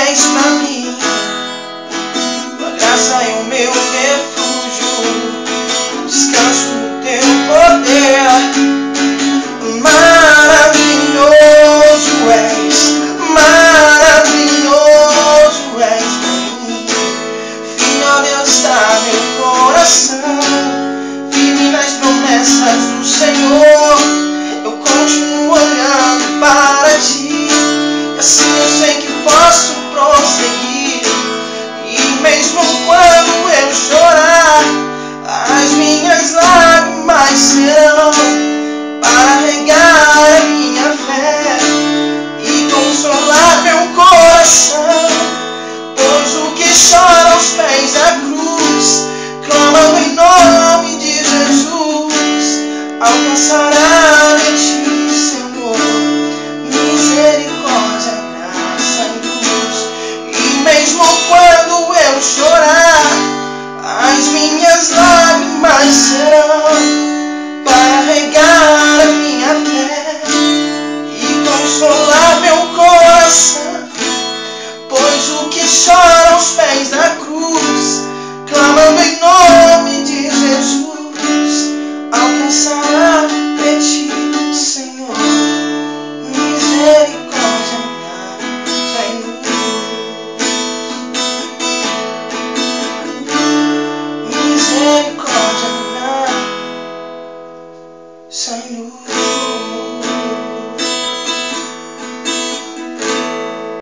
és pra mim. Tua graça é o meu refúgio, descanso no teu poder. Maravilhoso és, maravilhoso és pra mim. Firme, ó Deus, está meu coração, firme nas promessas do Senhor. Eu continuo olhando para ti, e assim eu sei que posso prosseguir. E mesmo quando eu chorar, as minhas lágrimas serão para regar a minha fé e consolar meu coração. Pois o que chora aos pés da cruz, clamam em nome de Jesus, alcançará de ti, Senhor, misericórdia, graça e luz. E mesmo quando eu chorar, as minhas lágrimas serão